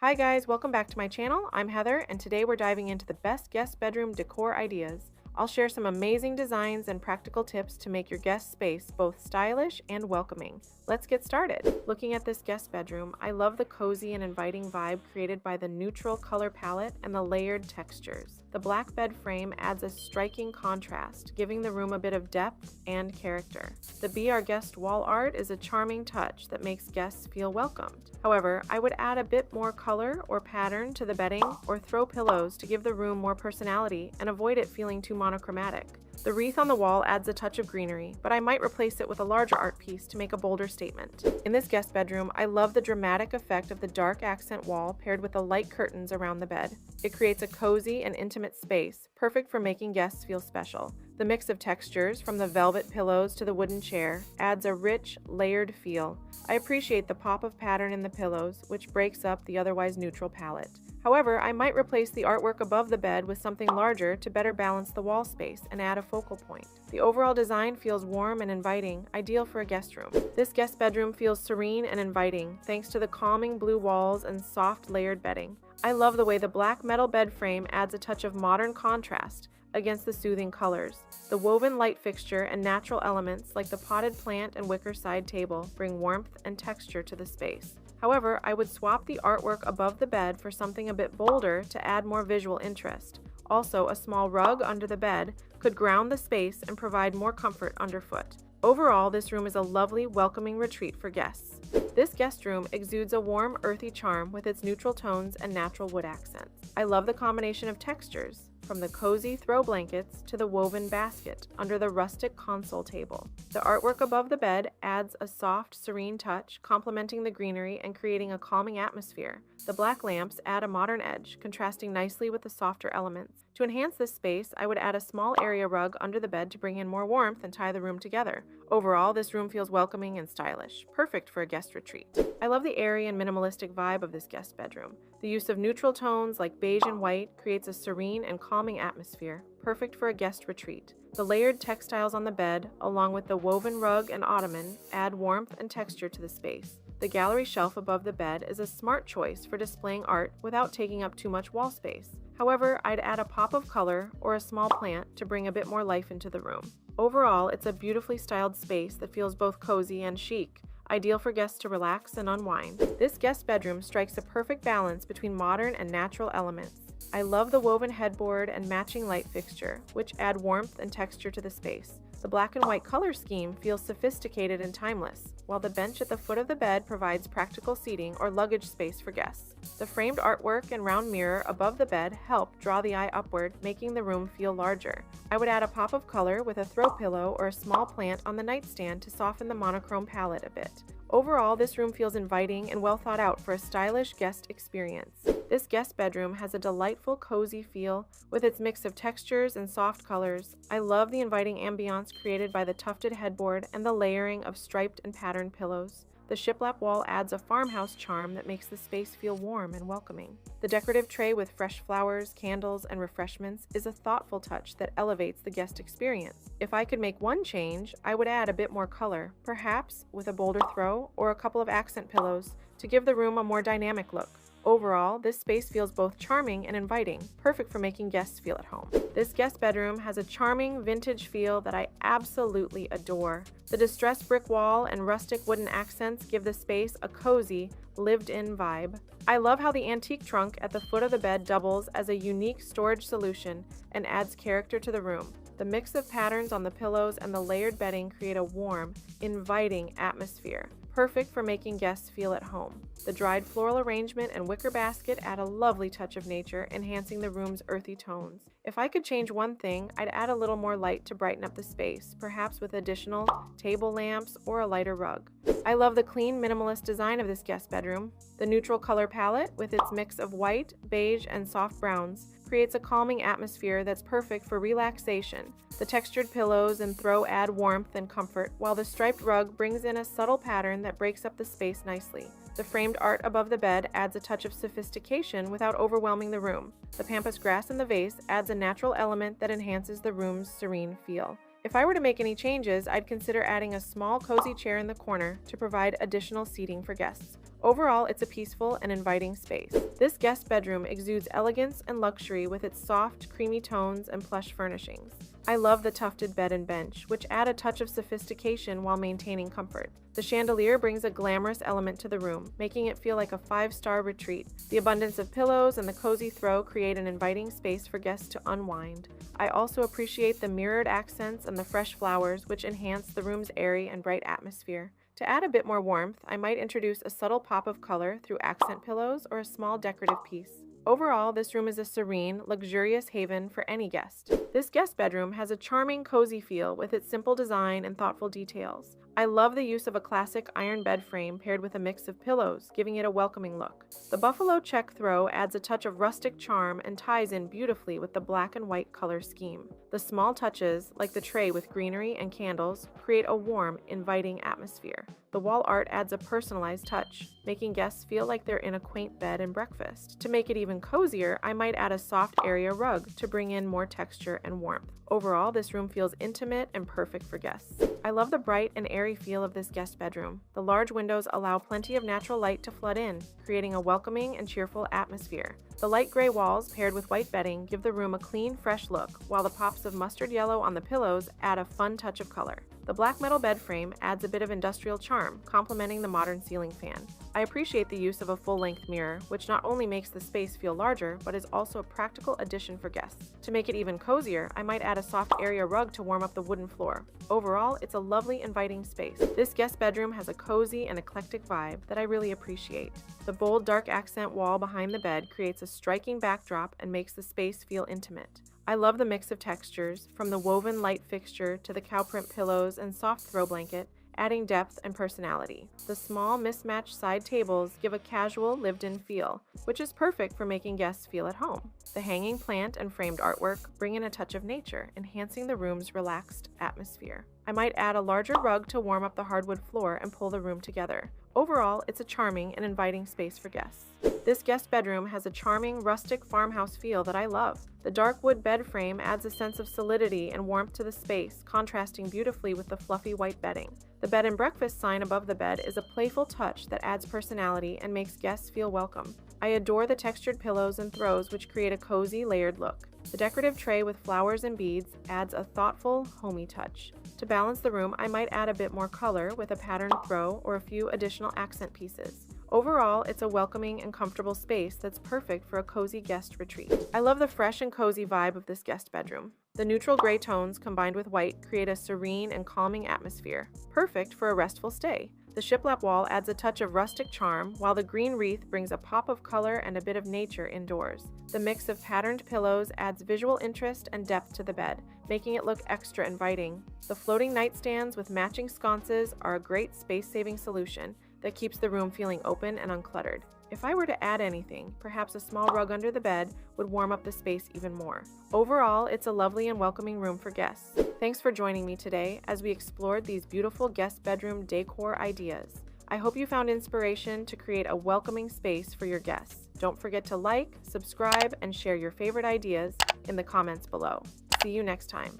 Hi guys, welcome back to my channel. I'm Heather, and today we're diving into the best guest bedroom decor ideas. I'll share some amazing designs and practical tips to make your guest space both stylish and welcoming. Let's get started. Looking at this guest bedroom, I love the cozy and inviting vibe created by the neutral color palette and the layered textures. The black bed frame adds a striking contrast, giving the room a bit of depth and character. The Be Our Guest wall art is a charming touch that makes guests feel welcomed. However, I would add a bit more color or pattern to the bedding or throw pillows to give the room more personality and avoid it feeling too monochromatic. The wreath on the wall adds a touch of greenery, but I might replace it with a larger art piece to make a bolder statement. In this guest bedroom, I love the dramatic effect of the dark accent wall paired with the light curtains around the bed. It creates a cozy and intimate space, perfect for making guests feel special. The mix of textures, from the velvet pillows to the wooden chair, adds a rich, layered feel. I appreciate the pop of pattern in the pillows, which breaks up the otherwise neutral palette. However, I might replace the artwork above the bed with something larger to better balance the wall space and add a focal point. The overall design feels warm and inviting, ideal for a guest room. This guest bedroom feels serene and inviting, thanks to the calming blue walls and soft layered bedding. I love the way the black metal bed frame adds a touch of modern contrast against the soothing colors. The woven light fixture and natural elements like the potted plant and wicker side table bring warmth and texture to the space. However, I would swap the artwork above the bed for something a bit bolder to add more visual interest. Also, a small rug under the bed could ground the space and provide more comfort underfoot. Overall, this room is a lovely, welcoming retreat for guests. This guest room exudes a warm, earthy charm with its neutral tones and natural wood accents. I love the combination of textures, from the cozy throw blankets to the woven basket under the rustic console table. The artwork above the bed adds a soft, serene touch, complementing the greenery and creating a calming atmosphere. The black lamps add a modern edge, contrasting nicely with the softer elements. To enhance this space, I would add a small area rug under the bed to bring in more warmth and tie the room together. Overall, this room feels welcoming and stylish, perfect for a guest retreat. I love the airy and minimalistic vibe of this guest bedroom. The use of neutral tones like beige and white creates a serene and calming atmosphere, perfect for a guest retreat. The layered textiles on the bed, along with the woven rug and ottoman, add warmth and texture to the space. The gallery shelf above the bed is a smart choice for displaying art without taking up too much wall space. However, I'd add a pop of color or a small plant to bring a bit more life into the room. Overall, it's a beautifully styled space that feels both cozy and chic, ideal for guests to relax and unwind. This guest bedroom strikes a perfect balance between modern and natural elements. I love the woven headboard and matching light fixture, which add warmth and texture to the space. The black and white color scheme feels sophisticated and timeless, while the bench at the foot of the bed provides practical seating or luggage space for guests. The framed artwork and round mirror above the bed help draw the eye upward, making the room feel larger. I would add a pop of color with a throw pillow or a small plant on the nightstand to soften the monochrome palette a bit. Overall, this room feels inviting and well thought out for a stylish guest experience. This guest bedroom has a delightful, cozy feel with its mix of textures and soft colors. I love the inviting ambiance created by the tufted headboard and the layering of striped and patterned pillows. The shiplap wall adds a farmhouse charm that makes the space feel warm and welcoming. The decorative tray with fresh flowers, candles, and refreshments is a thoughtful touch that elevates the guest experience. If I could make one change, I would add a bit more color, perhaps with a bolder throw or a couple of accent pillows to give the room a more dynamic look. Overall, this space feels both charming and inviting, perfect for making guests feel at home. This guest bedroom has a charming vintage feel that I absolutely adore. The distressed brick wall and rustic wooden accents give the space a cozy, lived-in vibe. I love how the antique trunk at the foot of the bed doubles as a unique storage solution and adds character to the room. The mix of patterns on the pillows and the layered bedding create a warm, inviting atmosphere, perfect for making guests feel at home. The dried floral arrangement and wicker basket add a lovely touch of nature, enhancing the room's earthy tones. If I could change one thing, I'd add a little more light to brighten up the space, perhaps with additional table lamps or a lighter rug. I love the clean, minimalist design of this guest bedroom. The neutral color palette, with its mix of white, beige, and soft browns, creates a calming atmosphere that's perfect for relaxation. The textured pillows and throw add warmth and comfort, while the striped rug brings in a subtle pattern that breaks up the space nicely. The framed art above the bed adds a touch of sophistication without overwhelming the room. The pampas grass in the vase adds a natural element that enhances the room's serene feel. If I were to make any changes, I'd consider adding a small cozy chair in the corner to provide additional seating for guests. Overall, it's a peaceful and inviting space. This guest bedroom exudes elegance and luxury with its soft, creamy tones and plush furnishings. I love the tufted bed and bench, which add a touch of sophistication while maintaining comfort. The chandelier brings a glamorous element to the room, making it feel like a five-star retreat. The abundance of pillows and the cozy throw create an inviting space for guests to unwind. I also appreciate the mirrored accents and the fresh flowers, which enhance the room's airy and bright atmosphere. To add a bit more warmth, I might introduce a subtle pop of color through accent pillows or a small decorative piece. Overall, this room is a serene, luxurious haven for any guest. This guest bedroom has a charming, cozy feel with its simple design and thoughtful details. I love the use of a classic iron bed frame paired with a mix of pillows, giving it a welcoming look. The buffalo check throw adds a touch of rustic charm and ties in beautifully with the black and white color scheme. The small touches, like the tray with greenery and candles, create a warm, inviting atmosphere. The wall art adds a personalized touch, making guests feel like they're in a quaint bed and breakfast. To make it even cozier, I might add a soft area rug to bring in more texture and warmth. Overall, this room feels intimate and perfect for guests. I love the bright and airy feel of this guest bedroom. The large windows allow plenty of natural light to flood in, creating a welcoming and cheerful atmosphere. The light gray walls paired with white bedding give the room a clean, fresh look, while the pops of mustard yellow on the pillows add a fun touch of color. The black metal bed frame adds a bit of industrial charm, complementing the modern ceiling fan. I appreciate the use of a full-length mirror, which not only makes the space feel larger, but is also a practical addition for guests. To make it even cozier, I might add a soft area rug to warm up the wooden floor. Overall, it's a lovely, inviting space. This guest bedroom has a cozy and eclectic vibe that I really appreciate. The bold, dark accent wall behind the bed creates a striking backdrop and makes the space feel intimate. I love the mix of textures, from the woven light fixture to the cow print pillows and soft throw blanket, adding depth and personality. The small, mismatched side tables give a casual, lived-in feel, which is perfect for making guests feel at home. The hanging plant and framed artwork bring in a touch of nature, enhancing the room's relaxed atmosphere. I might add a larger rug to warm up the hardwood floor and pull the room together. Overall, it's a charming and inviting space for guests. This guest bedroom has a charming, rustic farmhouse feel that I love. The dark wood bed frame adds a sense of solidity and warmth to the space, contrasting beautifully with the fluffy white bedding. The bed and breakfast sign above the bed is a playful touch that adds personality and makes guests feel welcome. I adore the textured pillows and throws, which create a cozy, layered look. The decorative tray with flowers and beads adds a thoughtful, homey touch. To balance the room, I might add a bit more color with a patterned throw or a few additional accent pieces. Overall, it's a welcoming and comfortable space that's perfect for a cozy guest retreat. I love the fresh and cozy vibe of this guest bedroom. The neutral gray tones combined with white create a serene and calming atmosphere, perfect for a restful stay. The shiplap wall adds a touch of rustic charm, while the green wreath brings a pop of color and a bit of nature indoors. The mix of patterned pillows adds visual interest and depth to the bed, making it look extra inviting. The floating nightstands with matching sconces are a great space-saving solution that keeps the room feeling open and uncluttered. If I were to add anything, perhaps a small rug under the bed would warm up the space even more. Overall, it's a lovely and welcoming room for guests. Thanks for joining me today as we explored these beautiful guest bedroom decor ideas. I hope you found inspiration to create a welcoming space for your guests. Don't forget to like, subscribe, and share your favorite ideas in the comments below. See you next time.